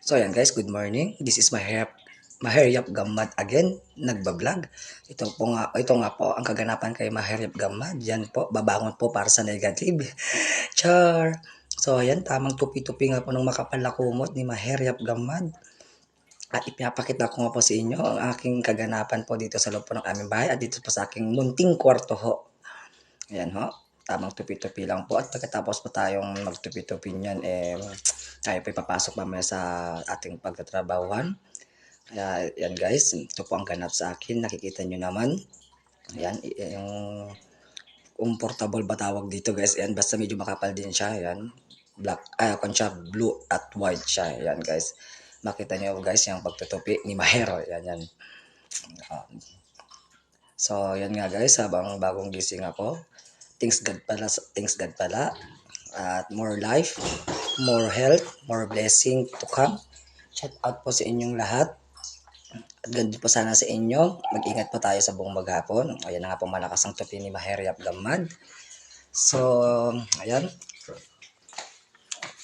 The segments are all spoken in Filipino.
So ayan guys, good morning. This is Maheryap Gamad again, nagbablog. Ito nga po ang kaganapan kay Maheryap Gamad. Yan po, babangon po para sa negative. Char! So ayan, tamang tupi-tupi nga po ng makapal na kumot ni Maheryap Gamad. At ipinapakita ko nga po sa inyo ang aking kaganapan po dito sa loob po ng aming bahay at dito po sa aking munting kwarto ho. Ayan ho, tamang tupi-tupi lang po. At pagkatapos po tayong magtupi-tupi niyan, tayo po ipapasok mamaya sa ating pagtatrabahuhan. Kaya yan guys, ito po ang ganap sa akin. Nakikita nyo naman. Ayan, yung comfortable ba tawag dito guys. Ayan, basta medyo makapal din siya. Ayan, blue at white siya. Ayan guys. Makita nyo guys yung pagtutupi ni Mahero. Ayan, yan. So, yan nga guys, habang bagong gising ako, thanks God pala, at more life, more health, more blessing to come. Shout out po sa inyong lahat. At ganun po sana sa inyo. Mag-ingat po tayo sa buong maghapon. Ayan na nga po malakas ang tupi ni Maheryap Gamad. So, ayan.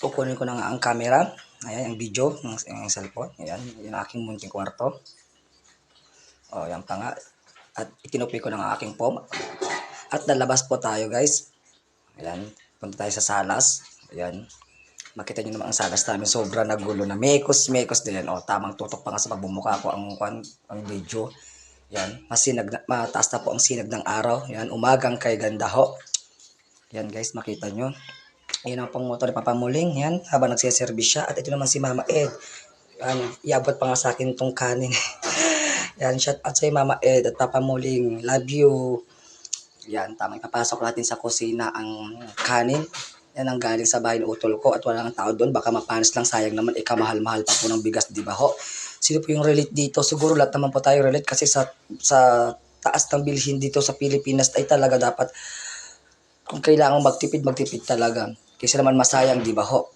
Kukunin ko na nga ang camera. Ayan, ang video ng cellphone. Ayan, yung aking munting kwarto. O, yan pa nga. At itinupi ko ng aking phone. At lalabas po tayo guys. Ayan, punta tayo sa salas. Ayan. Makita nyo naman ang salas namin. Sobra nagulo na. Mekos din. O, tamang tutok pa nga sa pagbumuka ko ang video. Ayan. Mataas na po ang sinag ng araw. Ayan. Umagang kay ganda ho. Ayan guys, makita nyo. Ayan ang pang motor ni Papa Muling. Ayan. Habang nagsiservice siya. At ito naman si Mama Ed. Ayan. Iabot pa nga sa akin itong kanin. Ayan. Shout out sa Mama Ed at Papa Muling. Love you. Yan, tamang ipapasok natin sa kusina ang kanin. Yan ang galing sa bahay ng utol ko at wala nang tao doon. Baka mapanis lang, sayang naman. Ikamahal-mahal pa po ng bigas, di ba ho? Sino po yung relate dito? Siguro lahat naman po tayo relate kasi sa taas ng bilhin dito sa Pilipinas ay talaga dapat kung kailangan magtipid talaga. Kasi naman masayang, di ba ho?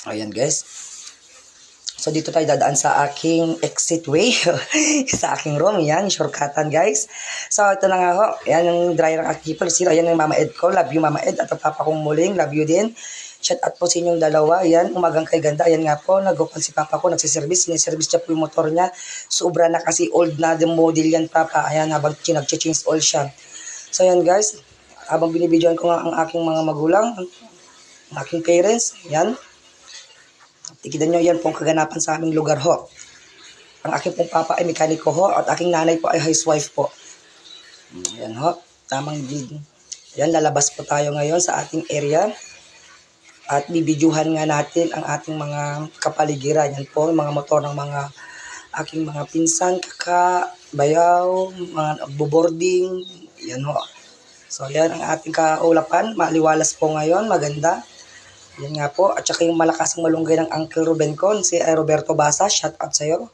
Ayan guys. So, dito tayo dadaan sa aking exit way. Sa aking room. Yan, shortcutan guys. So, ito na nga ho. Yan yung dryer ng aking people. Yan yung Mama Ed ko. Love you Mama Ed. At ang Papa kong Muling. Love you din. Shout out po sa inyong dalawa. Yan, umagang kay ganda. Yan nga po. Nag-open si Papa ko. Nagsiservice. Siniservice niya po yung motor niya. Sobra na kasi old na the model yan Papa. Ayan, habang nag-change oil siya. So, yan guys. Habang binibidyoan ko nga ang aking mga magulang. Ang aking parents. Yan. Tikidan nyo yan pong kaganapan sa aming lugar ho. Ang aking pong papa ay mekaniko ho at aking nanay po ay housewife po. Yan ho, tamang din. Yan, lalabas po tayo ngayon sa ating area at bibidyuhan nga natin ang ating mga kapaligiran. Yan po, mga motor ng mga aking mga pinsan, bayaw, mga boarding. Yan ho. So yan ang ating kaulapan. Maliwalas po ngayon, maganda. Yan nga po. At saka yung malakas ang malunggay ng Uncle Ruben ko, si Roberto Basa. Shout out sa'yo.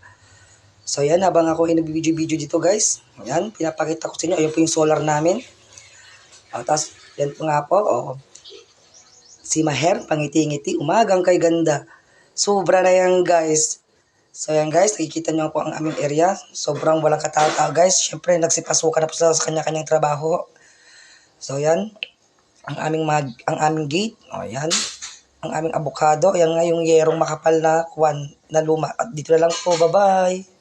So yan, habang ako ay nag-video dito guys. Yan, pinapakita ko sa inyo. Ayun po yung solar namin. Tapos, yan po nga po. Si Maher, pangiti-ngiti. Umagang kay ganda. Sobra na yan guys. So yan guys, nakikita nyo po ang aming area. Sobrang walang katao-tao guys. Siyempre, nagsipasukan na po sa kanya-kanyang trabaho. So yan, ang aming gate. O yan. Ang aming avocado, ayan nga yung yerong makapal na luma. At dito na lang po, bye-bye!